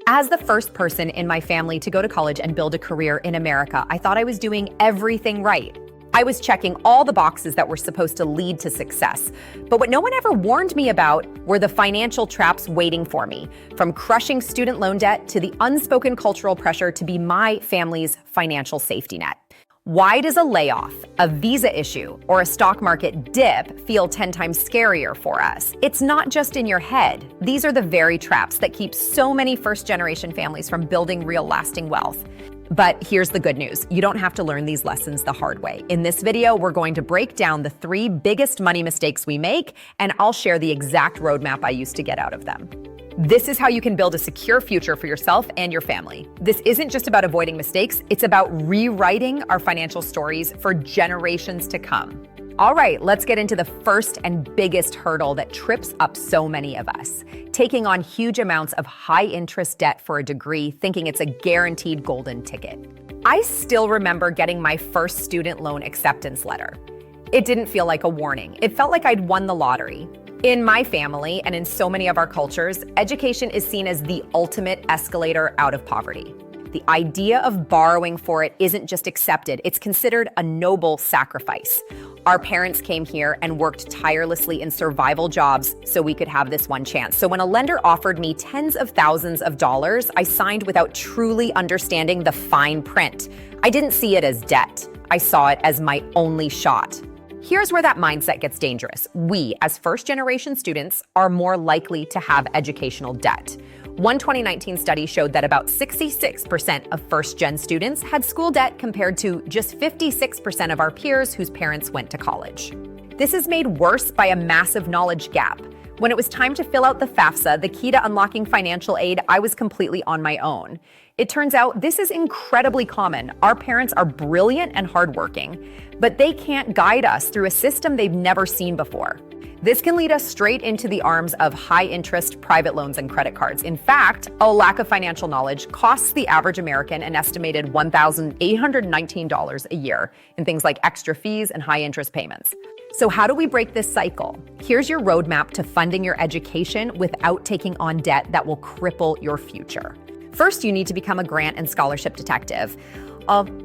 As the first person in my family to go to college and build a career in America, I thought I was doing everything right. I was checking all the boxes that were supposed to lead to success. But what no one ever warned me about were the financial traps waiting for me, from crushing student loan debt to the unspoken cultural pressure to be my family's financial safety net. Why does a layoff, a visa issue, or a stock market dip feel 10 times scarier for us? It's not just in your head. These are the very traps that keep so many first-generation families from building real lasting wealth. But here's the good news. You don't have to learn these lessons the hard way. In this video, we're going to break down the 3 biggest money mistakes we make, and I'll share the exact roadmap I used to get out of them. This is how you can build a secure future for yourself and your family. This isn't just about avoiding mistakes, it's about rewriting our financial stories for generations to come. All right, let's get into the first and biggest hurdle that trips up so many of us: taking on huge amounts of high-interest debt for a degree, thinking it's a guaranteed golden ticket. I still remember getting my first student loan acceptance letter. It didn't feel like a warning. It felt like I'd won the lottery. In my family and in so many of our cultures, education is seen as the ultimate escalator out of poverty. The idea of borrowing for it isn't just accepted, it's considered a noble sacrifice. Our parents came here and worked tirelessly in survival jobs so we could have this one chance. So when a lender offered me tens of thousands of dollars, I signed without truly understanding the fine print. I didn't see it as debt. I saw it as my only shot. Here's where that mindset gets dangerous. We, as first-generation students, are more likely to have educational debt. One 2019 study showed that about 66% of first-gen students had school debt compared to just 56% of our peers whose parents went to college. This is made worse by a massive knowledge gap. When it was time to fill out the FAFSA, the key to unlocking financial aid, I was completely on my own. It turns out this is incredibly common. Our parents are brilliant and hardworking, but they can't guide us through a system they've never seen before. This can lead us straight into the arms of high-interest private loans and credit cards. In fact, a lack of financial knowledge costs the average American an estimated $1,819 a year in things like extra fees and high-interest payments. So how do we break this cycle? Here's your roadmap to funding your education without taking on debt that will cripple your future. First, you need to become a grant and scholarship detective.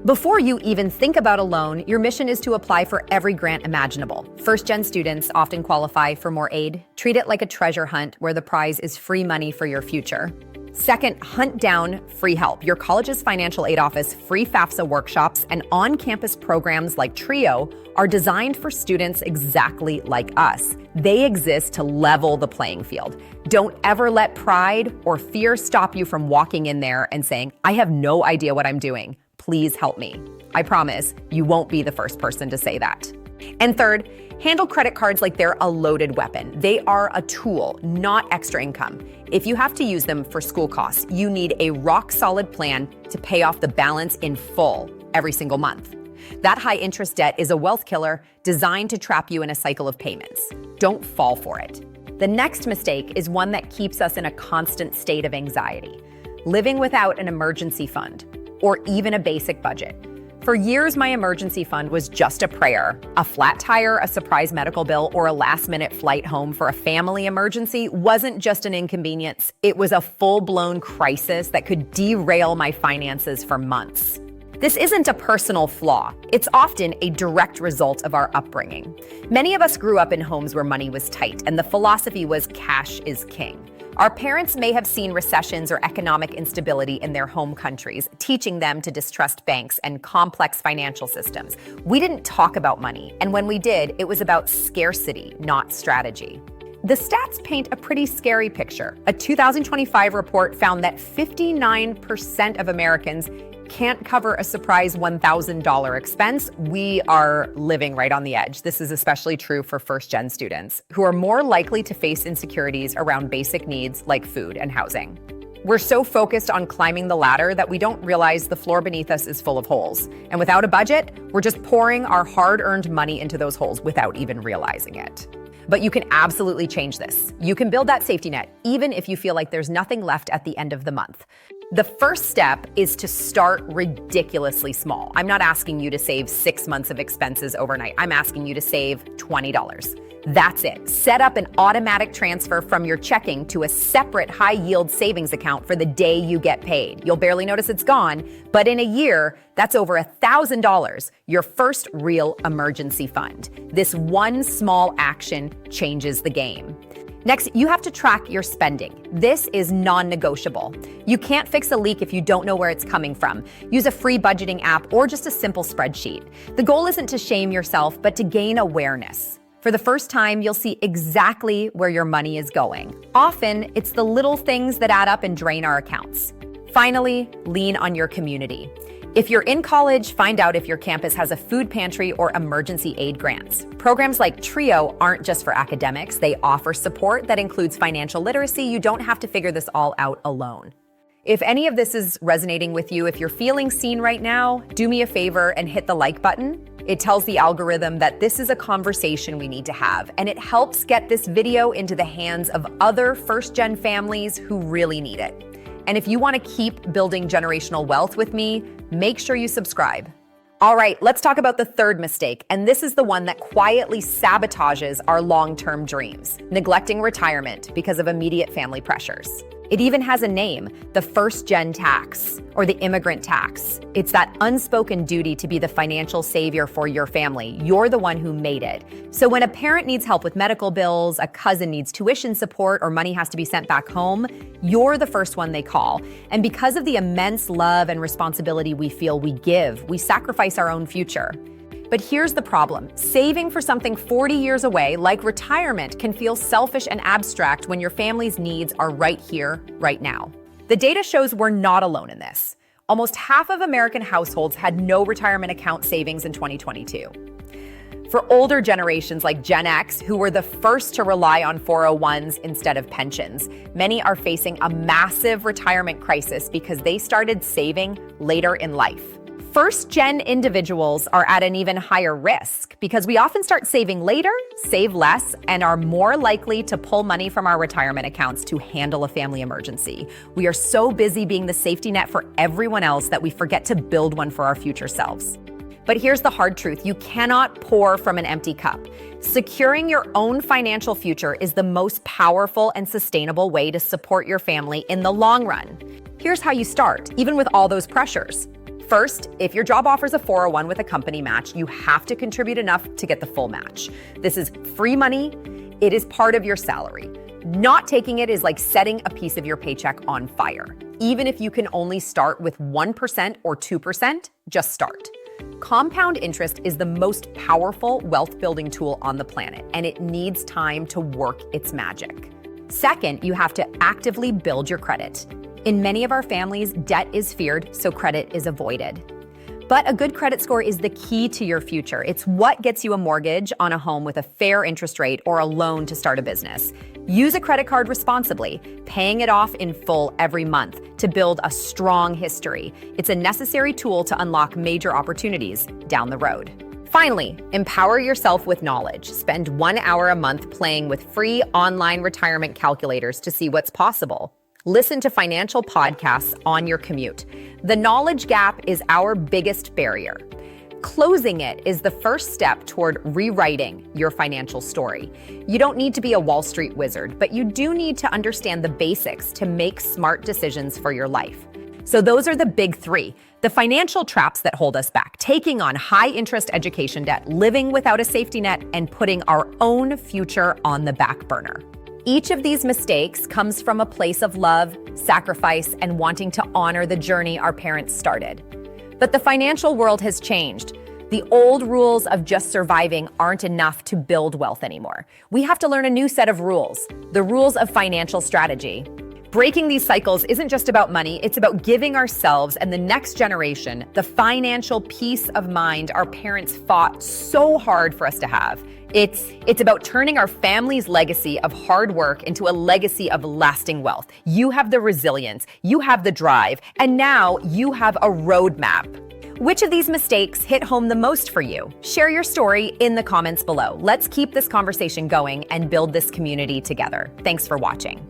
Before you even think about a loan, your mission is to apply for every grant imaginable. First-gen students often qualify for more aid. Treat it like a treasure hunt where the prize is free money for your future. Second, hunt down free help. Your college's financial aid office, free FAFSA workshops, and on-campus programs like TRIO are designed for students exactly like us. They exist to level the playing field. Don't ever let pride or fear stop you from walking in there and saying, "I have no idea what I'm doing. Please help me." I promise you won't be the first person to say that. And third, handle credit cards like they're a loaded weapon. They are a tool, not extra income. If you have to use them for school costs, you need a rock-solid plan to pay off the balance in full every single month. That high-interest debt is a wealth killer designed to trap you in a cycle of payments. Don't fall for it. The next mistake is one that keeps us in a constant state of anxiety: living without an emergency fund or even a basic budget. For years, my emergency fund was just a prayer. A flat tire, a surprise medical bill, or a last-minute flight home for a family emergency wasn't just an inconvenience. It was a full-blown crisis that could derail my finances for months. This isn't a personal flaw. It's often a direct result of our upbringing. Many of us grew up in homes where money was tight, and the philosophy was cash is king. Our parents may have seen recessions or economic instability in their home countries, teaching them to distrust banks and complex financial systems. We didn't talk about money, and when we did, it was about scarcity, not strategy. The stats paint a pretty scary picture. A 2025 report found that 59% of Americans can't cover a surprise $1,000 expense. We are living right on the edge. This is especially true for first-gen students, who are more likely to face insecurities around basic needs like food and housing. We're so focused on climbing the ladder that we don't realize the floor beneath us is full of holes. And without a budget, we're just pouring our hard-earned money into those holes without even realizing it. But you can absolutely change this. You can build that safety net, even if you feel like there's nothing left at the end of the month. The first step is to start ridiculously small. I'm not asking you to save 6 months of expenses overnight. I'm asking you to save $20. That's it. Set up an automatic transfer from your checking to a separate high-yield savings account for the day you get paid. You'll barely notice it's gone, but in a year, that's over $1,000, your first real emergency fund. This one small action changes the game. Next, you have to track your spending. This is non-negotiable. You can't fix a leak if you don't know where it's coming from. Use a free budgeting app or just a simple spreadsheet. The goal isn't to shame yourself, but to gain awareness. For the first time, you'll see exactly where your money is going. Often, it's the little things that add up and drain our accounts. Finally, lean on your community. If you're in college, find out if your campus has a food pantry or emergency aid grants. Programs like TRIO aren't just for academics. They offer support that includes financial literacy. You don't have to figure this all out alone. If any of this is resonating with you, if you're feeling seen right now, do me a favor and hit the like button. It tells the algorithm that this is a conversation we need to have, and it helps get this video into the hands of other first-gen families who really need it. And if you want to keep building generational wealth with me, make sure you subscribe. All right, let's talk about the third mistake, and this is the one that quietly sabotages our long-term dreams: neglecting retirement because of immediate family pressures. It even has a name, the first-gen tax, or the immigrant tax. It's that unspoken duty to be the financial savior for your family. You're the one who made it. So when a parent needs help with medical bills, a cousin needs tuition support, or money has to be sent back home, you're the first one they call. And because of the immense love and responsibility we feel we give, we sacrifice our own future. But here's the problem. Saving for something 40 years away, like retirement, can feel selfish and abstract when your family's needs are right here, right now. The data shows we're not alone in this. Almost half of American households had no retirement account savings in 2022. For older generations like Gen X, who were the first to rely on 401s instead of pensions, many are facing a massive retirement crisis because they started saving later in life. First-gen individuals are at an even higher risk because we often start saving later, save less, and are more likely to pull money from our retirement accounts to handle a family emergency. We are so busy being the safety net for everyone else that we forget to build one for our future selves. But here's the hard truth. You cannot pour from an empty cup. Securing your own financial future is the most powerful and sustainable way to support your family in the long run. Here's how you start, even with all those pressures. First, if your job offers a 401 with a company match, you have to contribute enough to get the full match. This is free money. It is part of your salary. Not taking it is like setting a piece of your paycheck on fire. Even if you can only start with 1% or 2%, just start. Compound interest is the most powerful wealth-building tool on the planet, and it needs time to work its magic. Second, you have to actively build your credit. In many of our families, debt is feared, so credit is avoided. But a good credit score is the key to your future. It's what gets you a mortgage on a home with a fair interest rate or a loan to start a business. Use a credit card responsibly, paying it off in full every month to build a strong history. It's a necessary tool to unlock major opportunities down the road. Finally, empower yourself with knowledge. Spend 1 hour a month playing with free online retirement calculators to see what's possible. Listen to financial podcasts on your commute. The knowledge gap is our biggest barrier. Closing it is the first step toward rewriting your financial story. You don't need to be a Wall Street wizard, but you do need to understand the basics to make smart decisions for your life. So those are the big three: the financial traps that hold us back, taking on high-interest education debt, living without a safety net, and putting our own future on the back burner. Each of these mistakes comes from a place of love, sacrifice, and wanting to honor the journey our parents started. But the financial world has changed. The old rules of just surviving aren't enough to build wealth anymore. We have to learn a new set of rules, the rules of financial strategy. Breaking these cycles isn't just about money, it's about giving ourselves and the next generation the financial peace of mind our parents fought so hard for us to have. It's about turning our family's legacy of hard work into a legacy of lasting wealth. You have the resilience, you have the drive, and now you have a roadmap. Which of these mistakes hit home the most for you? Share your story in the comments below. Let's keep this conversation going and build this community together. Thanks for watching.